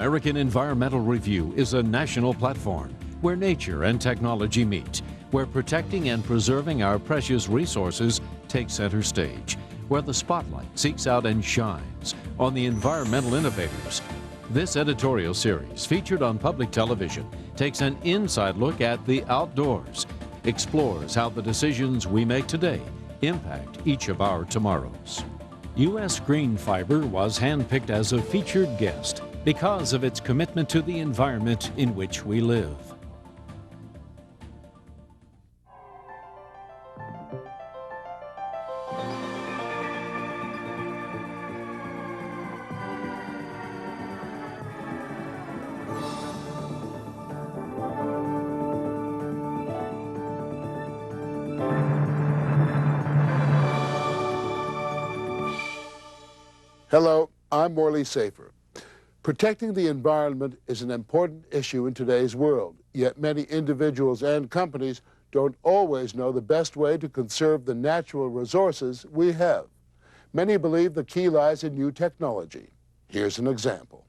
American Environmental Review is a national platform where nature and technology meet, where protecting and preserving our precious resources takes center stage, where the spotlight seeks out and shines on the environmental innovators. This editorial series, featured on public television, takes an inside look at the outdoors, explores how the decisions we make today impact each of our tomorrows. U.S. Green Fiber was handpicked as a featured guest because of its commitment to the environment in which we live. Hello, I'm Morley Safer. Protecting the environment is an important issue in today's world, yet many individuals and companies don't always know the best way to conserve the natural resources we have. Many believe the key lies in new technology. Here's an example.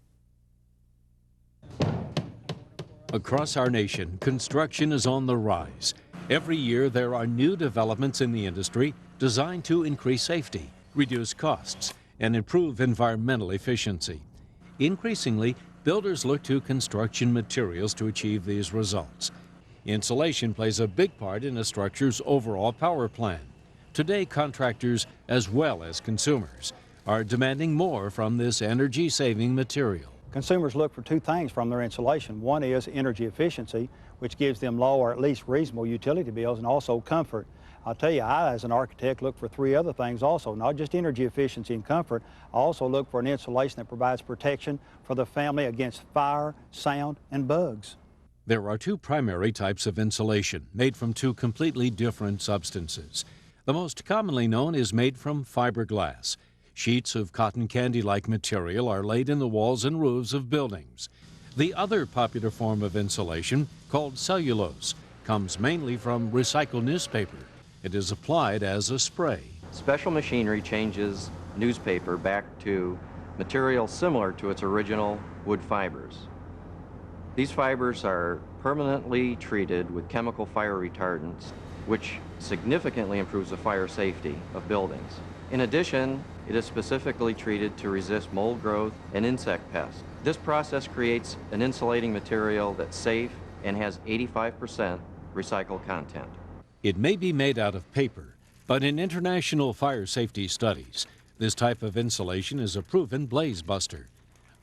Across our nation, construction is on the rise. Every year there are new developments in the industry designed to increase safety, reduce costs, and improve environmental efficiency. Increasingly, builders look to construction materials to achieve these results. Insulation plays a big part in a structure's overall power plan. Today, contractors, as well as consumers, are demanding more from this energy-saving material. Consumers look for two things from their insulation. One is energy efficiency, which gives them low or at least reasonable utility bills, and also comfort. I'll tell you, I, as an architect, look for three other things also, not just energy efficiency and comfort. I also look for an insulation that provides protection for the family against fire, sound, and bugs. There are two primary types of insulation, made from two completely different substances. The most commonly known is made from fiberglass. Sheets of cotton candy-like material are laid in the walls and roofs of buildings. The other popular form of insulation, called cellulose, comes mainly from recycled newspaper. It is applied as a spray. Special machinery changes newspaper back to material similar to its original wood fibers. These fibers are permanently treated with chemical fire retardants, which significantly improves the fire safety of buildings. In addition, it is specifically treated to resist mold growth and insect pests. This process creates an insulating material that's safe and has 85% recycled content. It may be made out of paper, but in international fire safety studies, this type of insulation is a proven blaze buster.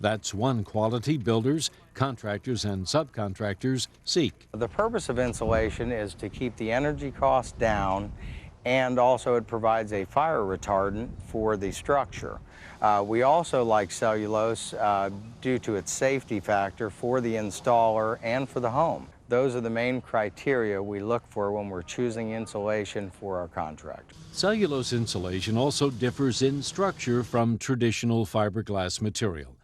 That's one quality builders, contractors, and subcontractors seek. The purpose of insulation is to keep the energy costs down, and also it provides a fire retardant for the structure. We also like cellulose due to its safety factor for the installer and for the home. Those are the main criteria we look for when we're choosing insulation for our contract. Cellulose insulation also differs in structure from traditional fiberglass material.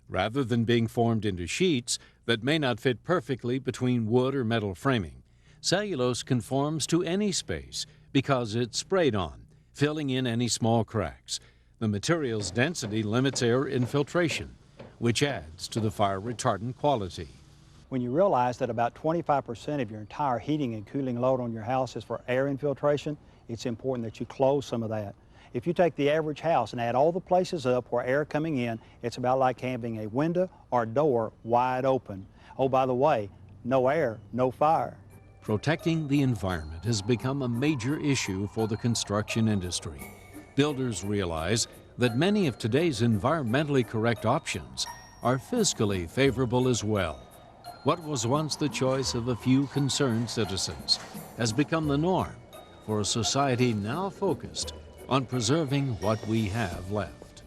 Rather than being formed into sheets that may not fit perfectly between wood or metal framing, cellulose conforms to any space because it's sprayed on, filling in any small cracks. The material's density limits air infiltration, which adds to the fire retardant quality. When you realize that about 25% of your entire heating and cooling load on your house is for air infiltration, it's important that you close some of that. If you take the average house and add all the places up where air coming in, it's about like having a window or door wide open. Oh, by the way, no air, no fire. Protecting the environment has become a major issue for the construction industry. Builders realize that many of today's environmentally correct options are fiscally favorable as well. What was once the choice of a few concerned citizens has become the norm for a society now focused on preserving what we have left.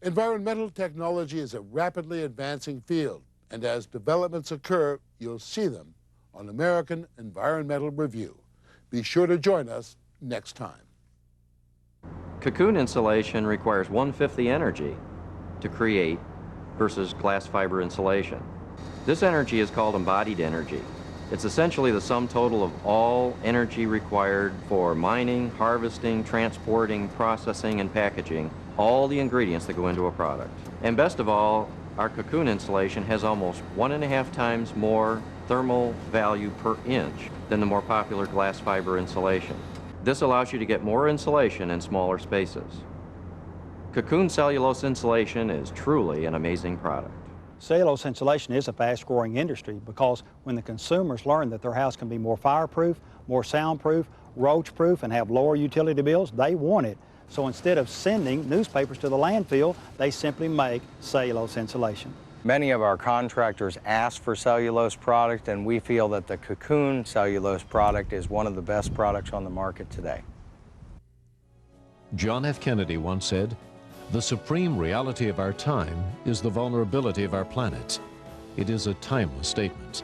Environmental technology is a rapidly advancing field, and as developments occur, you'll see them on American Environmental Review. Be sure to join us next time. Cocoon insulation requires 1/5 the energy to create versus glass fiber insulation. This energy is called embodied energy. It's essentially the sum total of all energy required for mining, harvesting, transporting, processing, and packaging, all the ingredients that go into a product. And best of all, Our cocoon insulation has almost 1.5 times more thermal value per inch than the more popular glass fiber insulation. This allows you to get more insulation in smaller spaces. Cocoon cellulose insulation is truly an amazing product. Cellulose insulation is a fast-growing industry because when the consumers learn that their house can be more fireproof, more soundproof, roach-proof, and have lower utility bills, they want it. So instead of sending newspapers to the landfill, they simply make cellulose insulation. Many of our contractors ask for cellulose product, and we feel that the cocoon cellulose product is one of the best products on the market today. John F. Kennedy once said, "The supreme reality of our time is the vulnerability of our planet." It is a timeless statement.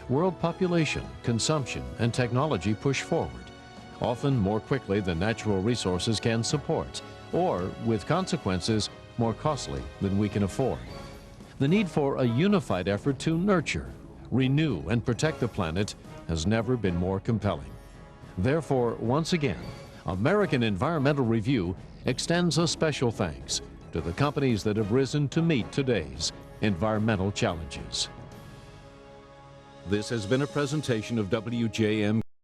World population, consumption, and technology push forward, often more quickly than natural resources can support, or, with consequences, more costly than we can afford. The need for a unified effort to nurture, renew, and protect the planet has never been more compelling. Therefore, once again, American Environmental Review extends a special thanks to the companies that have risen to meet today's environmental challenges. This has been a presentation of WJM